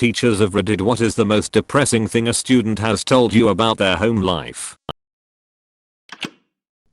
teachers of Reddit, what is the most depressing thing a student has told you about their home life?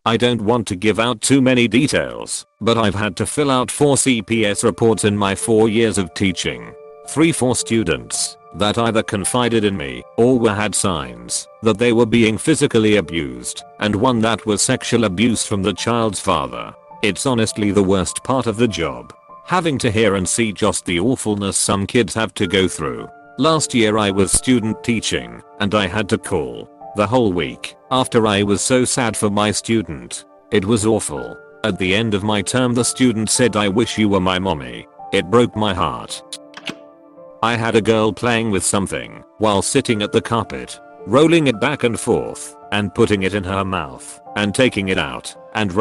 I don't want to give out too many details, but I've had to fill out 4 CPS reports in my 4 years of teaching. 3 for students that either confided in me or had signs that they were being physically abused, and 1 that was sexual abuse from the child's father. It's honestly the worst part of the job, having to hear and see just the awfulness some kids have to go through. Last year I was student teaching, and I had to call the whole week after I was so sad for my student. It was awful. At the end of my term the student said, "I wish you were my mommy." It broke my heart. I had a girl playing with something while sitting at the carpet, rolling it back and forth and putting it in her mouth and taking it out and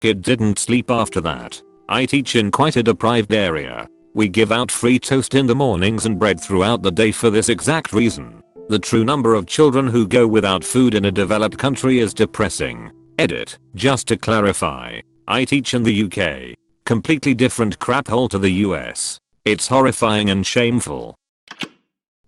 kid didn't sleep after that. I teach in quite a deprived area. We give out free toast in the mornings and bread throughout the day for this exact reason. The true number of children who go without food in a developed country is depressing. Edit. Just to clarify, I teach in the UK. Completely different crap hole to the US. It's horrifying and shameful.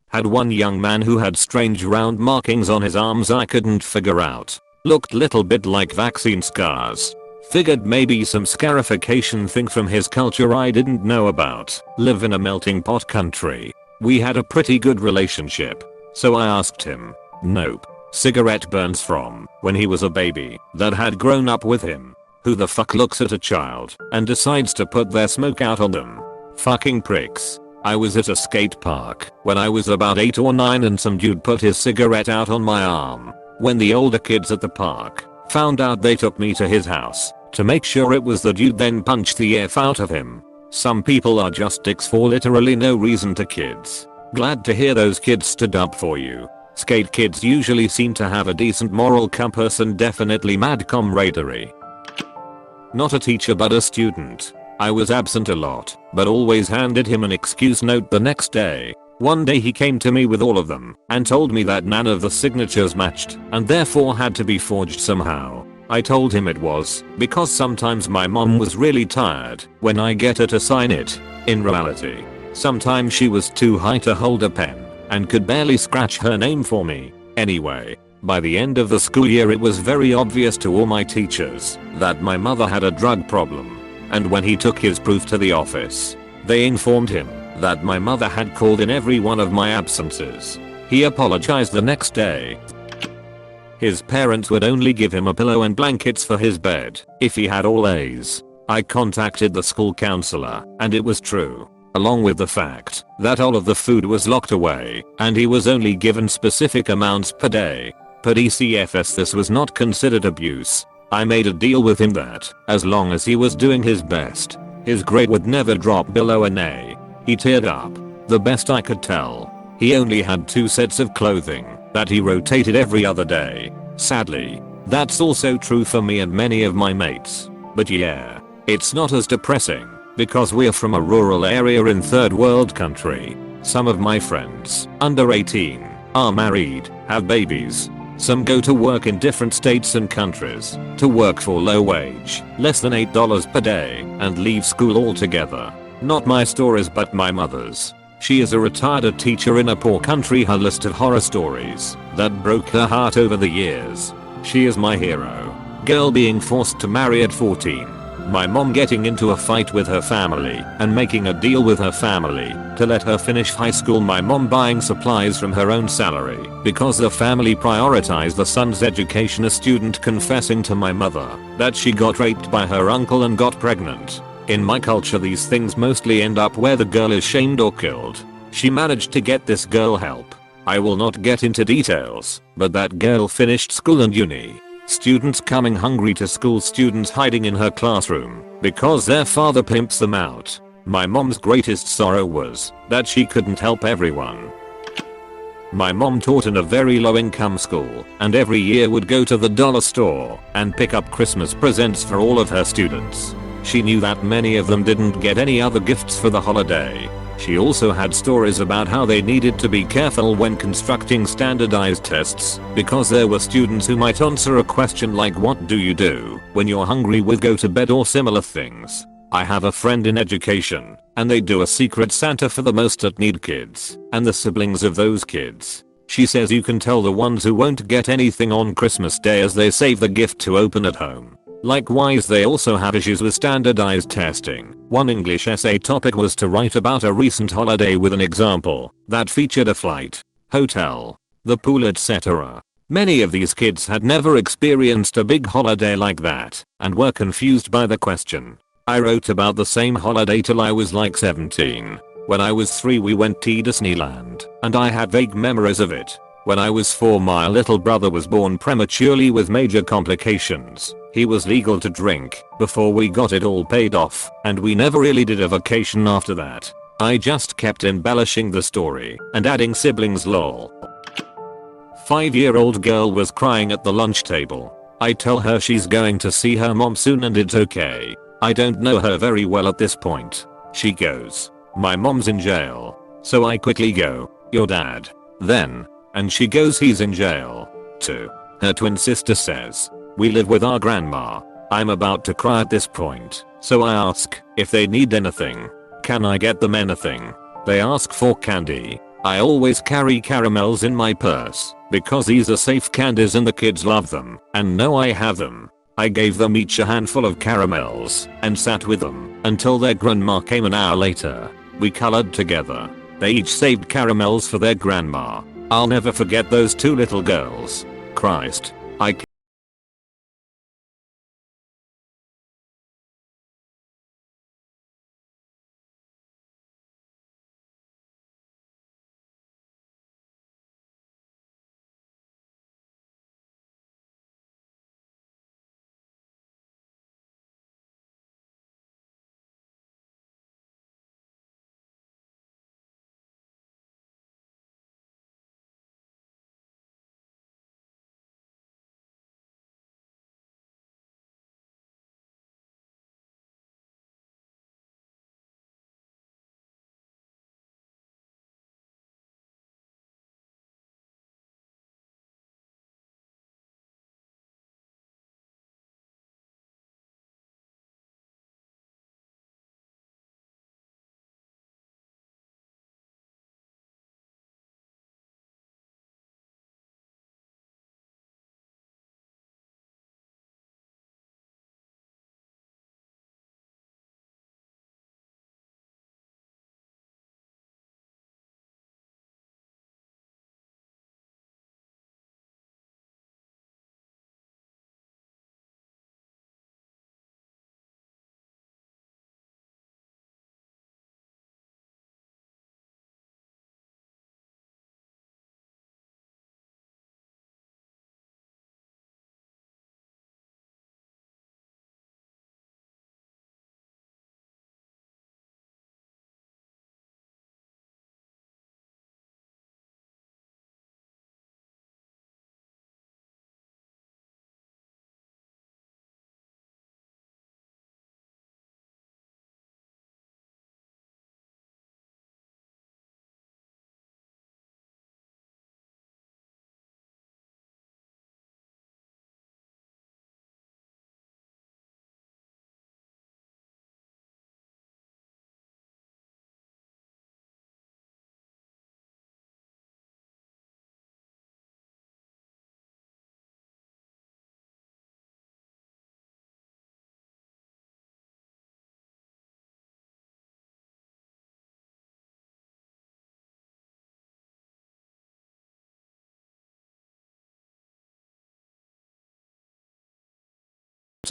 Had one young man who had strange round markings on his arms I couldn't figure out. Looked little bit like vaccine scars. Figured maybe some scarification thing from his culture I didn't know about. Live in a melting pot country. We had a pretty good relationship. So I asked him. Nope. Cigarette burns from when he was a baby that had grown up with him. Who the fuck looks at a child and decides to put their smoke out on them? Fucking pricks. I was at a skate park when I was about 8 or 9 and some dude put his cigarette out on my arm. When the older kids at the park found out, they took me to his house to make sure it was the dude, then punched the F out of him. Some people are just dicks for literally no reason to kids. Glad to hear those kids stood up for you. Skate kids usually seem to have a decent moral compass and definitely mad camaraderie. Not a teacher but a student. I was absent a lot, but always handed him an excuse note the next day. One day he came to me with all of them and told me that none of the signatures matched and therefore had to be forged somehow. I told him it was because sometimes my mom was really tired when I get her to sign it. In reality, sometimes she was too high to hold a pen and could barely scratch her name for me. Anyway, by the end of the school year it was very obvious to all my teachers that my mother had a drug problem. And when he took his proof to the office, they informed him that my mother had called in every one of my absences. He apologized the next day. His parents would only give him a pillow and blankets for his bed if he had all A's. I contacted the school counselor and it was true, along with the fact that all of the food was locked away and he was only given specific amounts per day. Per DCFS this was not considered abuse. I made a deal with him that as long as he was doing his best, his grade would never drop below an A. He teared up. The best I could tell, he only had 2 sets of clothing that he rotated every other day. Sadly, that's also true for me and many of my mates. But yeah, it's not as depressing because we're from a rural area in third world country. Some of my friends, under 18, are married, have babies. Some go to work in different states and countries to work for low wage, less than $8 per day, and leave school altogether. Not my stories but my mother's. She is a retired teacher in a poor country. Her list of horror stories that broke her heart over the years. She is my hero. Girl being forced to marry at 14. My mom getting into a fight with her family and making a deal with her family to let her finish high school. My mom buying supplies from her own salary because the family prioritized the son's education. A student confessing to my mother that she got raped by her uncle and got pregnant. In my culture these things mostly end up where the girl is shamed or killed. She managed to get this girl help. I will not get into details, but that girl finished school and uni. Students coming hungry to school, students hiding in her classroom because their father pimps them out. My mom's greatest sorrow was that she couldn't help everyone. My mom taught in a very low income school and every year would go to the dollar store and pick up Christmas presents for all of her students. She knew that many of them didn't get any other gifts for the holiday. She also had stories about how they needed to be careful when constructing standardized tests because there were students who might answer a question like what do you do when you're hungry with go to bed or similar things. I have a friend in education and they do a secret Santa for the most at need kids and the siblings of those kids. She says you can tell the ones who won't get anything on Christmas Day as they save the gift to open at home. Likewise they also have issues with standardized testing. One English essay topic was to write about a recent holiday with an example that featured a flight, hotel, the pool, etc. Many of these kids had never experienced a big holiday like that and were confused by the question. I wrote about the same holiday till I was like 17. When I was 3 we went to Disneyland and I had vague memories of it. When I was 4 my little brother was born prematurely with major complications. He was legal to drink before we got it all paid off and we never really did a vacation after that. I just kept embellishing the story and adding siblings lol. 5-year-old girl was crying at the lunch table. I tell her she's going to see her mom soon and it's okay. I don't know her very well at this point. She goes, my mom's in jail. So I quickly go, your dad. Then, and she goes he's in jail too. Her twin sister says, we live with our grandma. I'm about to cry at this point, so I ask if they need anything. Can I get them anything? They ask for candy. I always carry caramels in my purse because these are safe candies and the kids love them and know I have them. I gave them each a handful of caramels and sat with them until their grandma came an hour later. We colored together. They each saved caramels for their grandma. I'll never forget those 2 little girls. Christ, I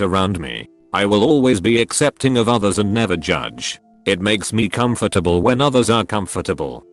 around me. I will always be accepting of others and never judge. It makes me comfortable when others are comfortable.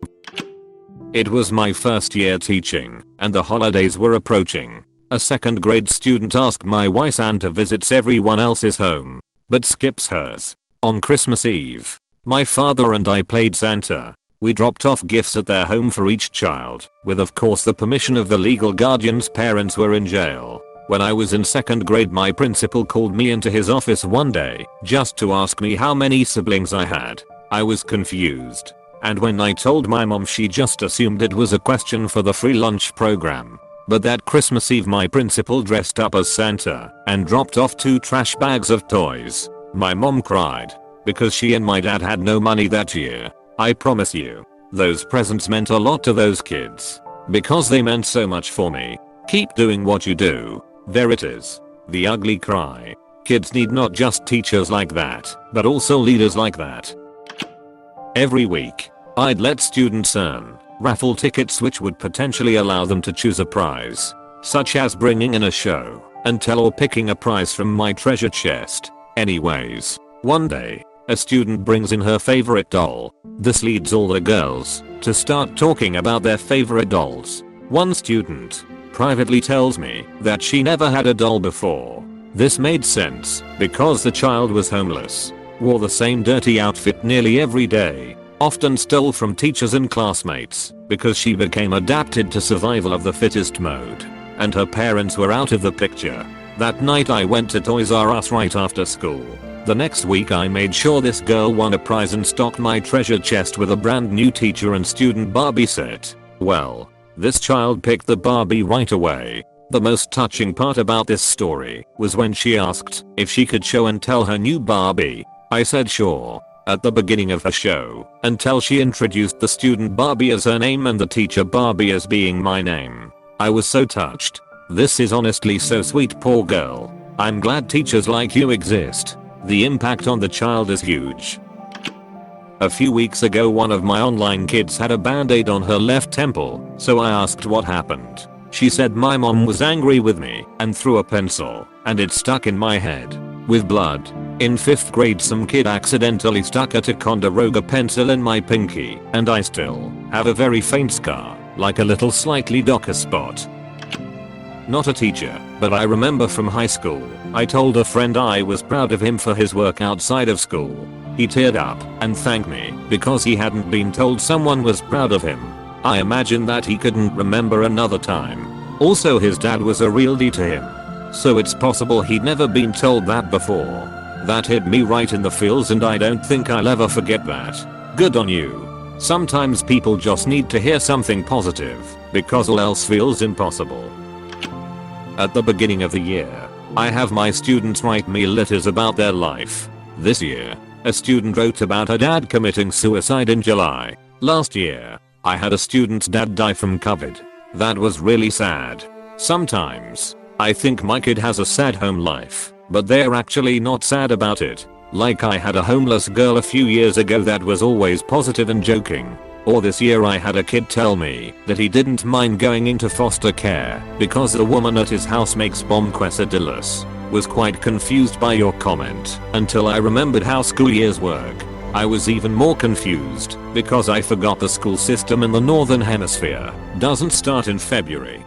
It was my first year teaching, and the holidays were approaching. A second grade student asked my why Santa visits everyone else's home, but skips hers. On Christmas Eve, my father and I played Santa. We dropped off gifts at their home for each child, with of course the permission of the legal guardian's parents were in jail. When I was in second grade, my principal called me into his office one day, just to ask me how many siblings I had. I was confused. And when I told my mom, she just assumed it was a question for the free lunch program. But that Christmas Eve my principal dressed up as Santa and dropped off 2 trash bags of toys. My mom cried because she and my dad had no money that year. I promise you, those presents meant a lot to those kids because they meant so much for me. Keep doing what you do. There it is. The ugly cry. Kids need not just teachers like that, but also leaders like that. Every week, I'd let students earn raffle tickets which would potentially allow them to choose a prize, such as bringing in a show and tell or picking a prize from my treasure chest. Anyways, one day, a student brings in her favorite doll. This leads all the girls to start talking about their favorite dolls. One student privately tells me that she never had a doll before. This made sense because the child was homeless, wore the same dirty outfit nearly every day, often stole from teachers and classmates because she became adapted to survival of the fittest mode, and her parents were out of the picture. That night I went to Toys R Us right after school. The next week I made sure this girl won a prize and stocked my treasure chest with a brand new teacher and student Barbie set. Well, this child picked the Barbie right away. The most touching part about this story was when she asked if she could show and tell her new Barbie. I said sure. At the beginning of her show, until she introduced the student Barbie as her name and the teacher Barbie as being my name. I was so touched. This is honestly so sweet, poor girl. I'm glad teachers like you exist. The impact on the child is huge. A few weeks ago one of my online kids had a band-aid on her left temple, so I asked what happened. She said my mom was angry with me and threw a pencil, and it stuck in my head with blood. In 5th grade some kid accidentally stuck a Ticonderoga pencil in my pinky, and I still have a very faint scar, like a little slightly darker spot. Not a teacher, but I remember from high school, I told a friend I was proud of him for his work outside of school. He teared up and thanked me because he hadn't been told someone was proud of him. I imagine that he couldn't remember another time. Also his dad was a real D to him, so it's possible he'd never been told that before. That hit me right in the feels, and I don't think I'll ever forget that. Good on you. Sometimes people just need to hear something positive, because all else feels impossible. At the beginning of the year, I have my students write me letters about their life. This year, a student wrote about her dad committing suicide in July. Last year, I had a student's dad die from COVID. That was really sad. Sometimes, I think my kid has a sad home life, but they're actually not sad about it. Like I had a homeless girl a few years ago that was always positive and joking. Or this year I had a kid tell me that he didn't mind going into foster care because the woman at his house makes bomb quesadillas. Was quite confused by your comment until I remembered how school years work. I was even more confused because I forgot the school system in the northern hemisphere doesn't start in February.